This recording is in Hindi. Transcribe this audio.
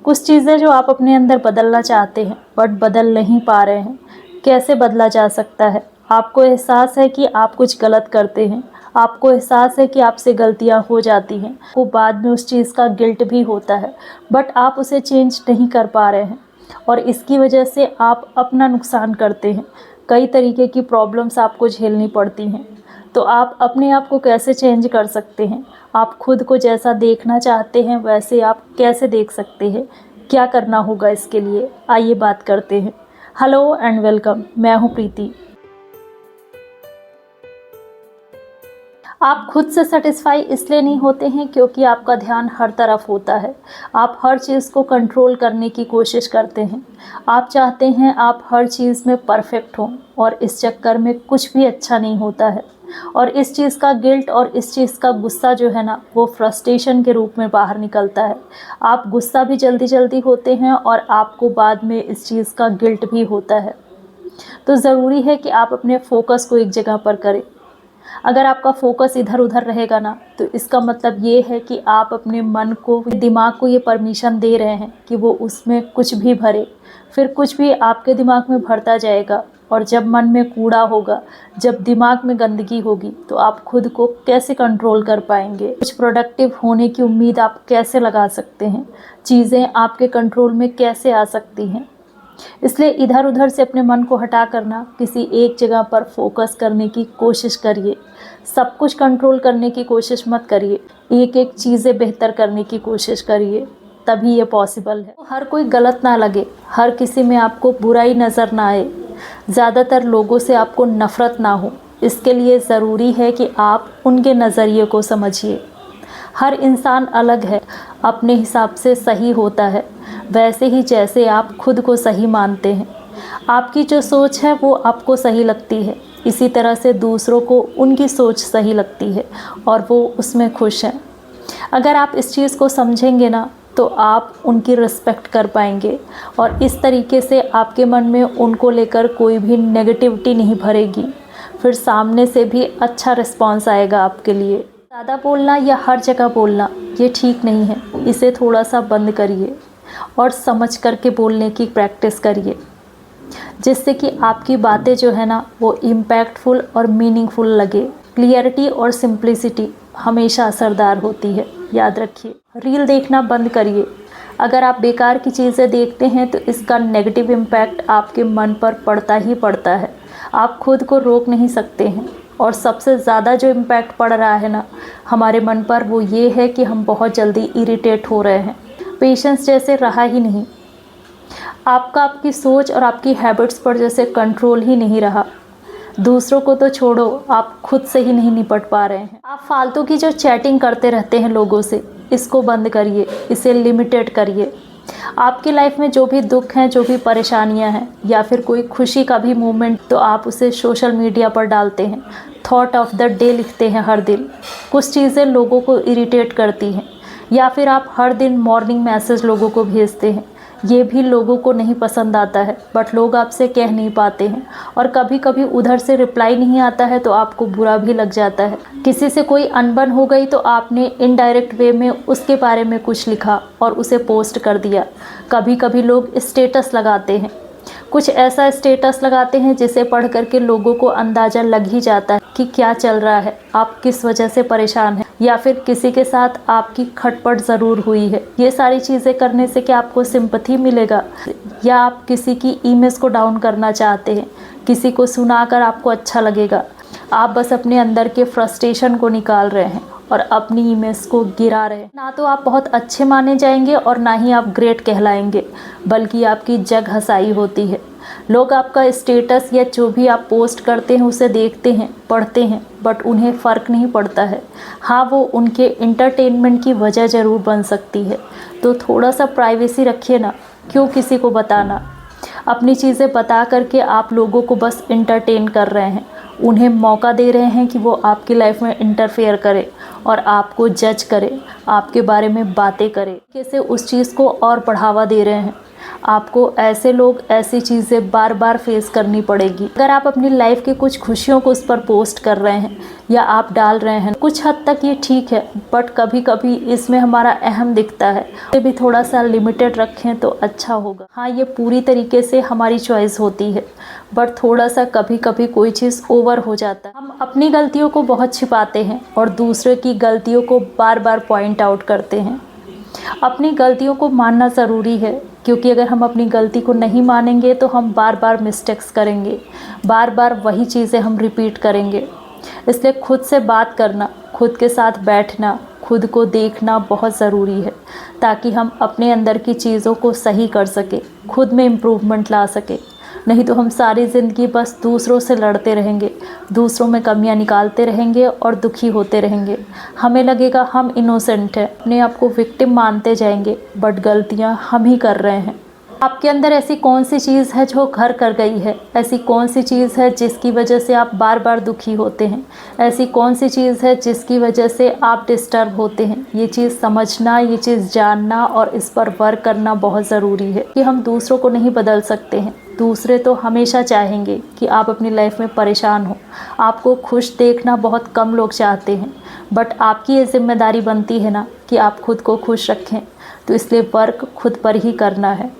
कुछ चीज़ें जो आप अपने अंदर बदलना चाहते हैं बट बदल नहीं पा रहे हैं, कैसे बदला जा सकता है? आपको एहसास है कि आप कुछ गलत करते हैं, आपको एहसास है कि आपसे गलतियां हो जाती हैं, वो बाद में उस चीज़ का गिल्ट भी होता है, बट आप उसे चेंज नहीं कर पा रहे हैं और इसकी वजह से आप अपना नुकसान करते हैं। कई तरीके की प्रॉब्लम्स आपको झेलनी पड़ती हैं। तो आप अपने आप को कैसे चेंज कर सकते हैं? आप खुद को जैसा देखना चाहते हैं वैसे आप कैसे देख सकते हैं? क्या करना होगा इसके लिए? आइए बात करते हैं। हेलो एंड वेलकम, मैं हूँ प्रीति। आप खुद से सेटिस्फाई इसलिए नहीं होते हैं क्योंकि आपका ध्यान हर तरफ होता है। आप हर चीज़ को कंट्रोल करने की कोशिश करते हैं। आप चाहते हैं आप हर चीज़ में परफेक्ट हों और इस चक्कर में कुछ भी अच्छा नहीं होता है। और इस चीज़ का गिल्ट और इस चीज़ का गुस्सा जो है ना, वो फ्रस्ट्रेशन के रूप में बाहर निकलता है। आप गुस्सा भी जल्दी जल्दी होते हैं और आपको बाद में इस चीज़ का गिल्ट भी होता है। तो ज़रूरी है कि आप अपने फोकस को एक जगह पर करें। अगर आपका फोकस इधर उधर रहेगा ना, तो इसका मतलब ये है कि आप अपने मन को, दिमाग को ये परमिशन दे रहे हैं कि वो उसमें कुछ भी भरे। फिर कुछ भी आपके दिमाग में भरता जाएगा और जब मन में कूड़ा होगा, जब दिमाग में गंदगी होगी, तो आप खुद को कैसे कंट्रोल कर पाएंगे? कुछ प्रोडक्टिव होने की उम्मीद आप कैसे लगा सकते हैं? चीज़ें आपके कंट्रोल में कैसे आ सकती हैं? इसलिए इधर उधर से अपने मन को हटा करना, किसी एक जगह पर फोकस करने की कोशिश करिए। सब कुछ कंट्रोल करने की कोशिश मत करिए, एक एक चीज़ें बेहतर करने की कोशिश करिए, तभी ये पॉसिबल है। हर कोई गलत ना लगे, हर किसी में आपको बुराई नज़र ना आए, ज़्यादातर लोगों से आपको नफ़रत ना हो। इसके लिए ज़रूरी है कि आप उनके नज़रिए को समझिए। हर इंसान अलग है, अपने हिसाब से सही होता है, वैसे ही जैसे आप खुद को सही मानते हैं। आपकी जो सोच है वो आपको सही लगती है, इसी तरह से दूसरों को उनकी सोच सही लगती है और वो उसमें खुश हैं। अगर आप इस चीज़ को समझेंगे ना, तो आप उनकी रिस्पेक्ट कर पाएंगे और इस तरीके से आपके मन में उनको लेकर कोई भी नेगेटिविटी नहीं भरेगी। फिर सामने से भी अच्छा रिस्पॉन्स आएगा आपके लिए। ज़्यादा बोलना या हर जगह बोलना ये ठीक नहीं है, इसे थोड़ा सा बंद करिए और समझ करके बोलने की प्रैक्टिस करिए, जिससे कि आपकी बातें जो है ना, वो इम्पैक्टफुल और मीनिंगफुल लगे। क्लियरिटी और सिंप्लिसिटी हमेशा असरदार होती है, याद रखिए। रील देखना बंद करिए। अगर आप बेकार की चीज़ें देखते हैं तो इसका नेगेटिव इम्पैक्ट आपके मन पर पड़ता ही पड़ता है। आप खुद को रोक नहीं सकते हैं और सबसे ज़्यादा जो इम्पैक्ट पड़ रहा है ना हमारे मन पर, वो ये है कि हम बहुत जल्दी इरिटेट हो रहे हैं। पेशेंस जैसे रहा ही नहीं। आपका आपकी सोच और आपकी हैबिट्स पर जैसे कंट्रोल ही नहीं रहा। दूसरों को तो छोड़ो, आप खुद से ही नहीं निपट पा रहे हैं। आप फालतू की जो चैटिंग करते रहते हैं लोगों से, इसको बंद करिए, इसे लिमिटेड करिए। आपकी लाइफ में जो भी दुख हैं, जो भी परेशानियां हैं या फिर कोई खुशी का भी मोमेंट, तो आप उसे सोशल मीडिया पर डालते हैं, थॉट ऑफ द डे लिखते हैं हर दिन। कुछ चीज़ें लोगों को इरिटेट करती हैं, या फिर आप हर दिन मॉर्निंग मैसेज लोगों को भेजते हैं, ये भी लोगों को नहीं पसंद आता है, बट लोग आपसे कह नहीं पाते हैं और कभी कभी उधर से रिप्लाई नहीं आता है तो आपको बुरा भी लग जाता है। किसी से कोई अनबन हो गई तो आपने इनडायरेक्ट वे में उसके बारे में कुछ लिखा और उसे पोस्ट कर दिया। कभी कभी लोग स्टेटस लगाते हैं, कुछ ऐसा स्टेटस लगाते हैं जिसे पढ़ करके लोगों को अंदाज़ा लग ही जाता है कि क्या चल रहा है, आप किस वजह से परेशान हैं, या फिर किसी के साथ आपकी खटपट ज़रूर हुई है। ये सारी चीज़ें करने से क्या आपको सिंपैथी मिलेगा, या आप किसी की इमेज को डाउन करना चाहते हैं, किसी को सुनाकर आपको अच्छा लगेगा? आप बस अपने अंदर के फ्रस्ट्रेशन को निकाल रहे हैं और अपनी इमेज को गिरा रहे हैं। ना तो आप बहुत अच्छे माने जाएंगे और ना ही आप ग्रेट कहलाएंगे, बल्कि आपकी जग हंसाई होती है। लोग आपका स्टेटस या जो भी आप पोस्ट करते हैं उसे देखते हैं, पढ़ते हैं, बट उन्हें फ़र्क नहीं पड़ता है। हाँ, वो उनके इंटरटेनमेंट की वजह ज़रूर बन सकती है। तो थोड़ा सा प्राइवेसी रखिए ना, क्यों किसी को बताना? अपनी चीज़ें बता करके आप लोगों को बस इंटरटेन कर रहे हैं, उन्हें मौका दे रहे हैं कि वो आपकी लाइफ में इंटरफेयर करे और आपको जज करे, आपके बारे में बातें करे, कैसे उस चीज़ को और बढ़ावा दे रहे हैं। आपको ऐसे लोग, ऐसी चीज़ें बार बार फेस करनी पड़ेगी। अगर आप अपनी लाइफ की कुछ खुशियों को उस पर पोस्ट कर रहे हैं या आप डाल रहे हैं, कुछ हद तक ये ठीक है, बट कभी कभी इसमें हमारा अहम दिखता है, ये भी थोड़ा सा लिमिटेड रखें तो अच्छा होगा। हाँ, ये पूरी तरीके से हमारी चॉइस होती है, बट थोड़ा सा कभी कभी कोई चीज़ ओवर हो जाता है। हम अपनी गलतियों को बहुत छिपाते हैं और दूसरे की गलतियों को बार बार पॉइंट आउट करते हैं। अपनी गलतियों को मानना ज़रूरी है, क्योंकि अगर हम अपनी गलती को नहीं मानेंगे तो हम बार बार मिस्टेक्स करेंगे, बार बार वही चीज़ें हम रिपीट करेंगे। इसलिए खुद से बात करना, खुद के साथ बैठना, खुद को देखना बहुत ज़रूरी है, ताकि हम अपने अंदर की चीज़ों को सही कर सकें, खुद में इम्प्रूवमेंट ला सकें। नहीं तो हम सारी ज़िंदगी बस दूसरों से लड़ते रहेंगे, दूसरों में कमियां निकालते रहेंगे और दुखी होते रहेंगे। हमें लगेगा हम इनोसेंट हैं, अपने आप को विक्टिम मानते जाएंगे, बट गलतियां हम ही कर रहे हैं। आपके अंदर ऐसी कौन सी चीज़ है जो घर कर गई है? ऐसी कौन सी चीज़ है जिसकी वजह से आप बार बार दुखी होते हैं? ऐसी कौन सी चीज़ है जिसकी वजह से आप डिस्टर्ब होते हैं? ये चीज़ समझना, ये चीज़ जानना और इस पर वर्क करना बहुत ज़रूरी है, कि हम दूसरों को नहीं बदल सकते हैं। दूसरे तो हमेशा चाहेंगे कि आप अपनी लाइफ में परेशान हो। आपको खुश देखना बहुत कम लोग चाहते हैं, बट आपकी ये जिम्मेदारी बनती है ना कि आप खुद को खुश रखें। तो इसलिए वर्क खुद पर ही करना है।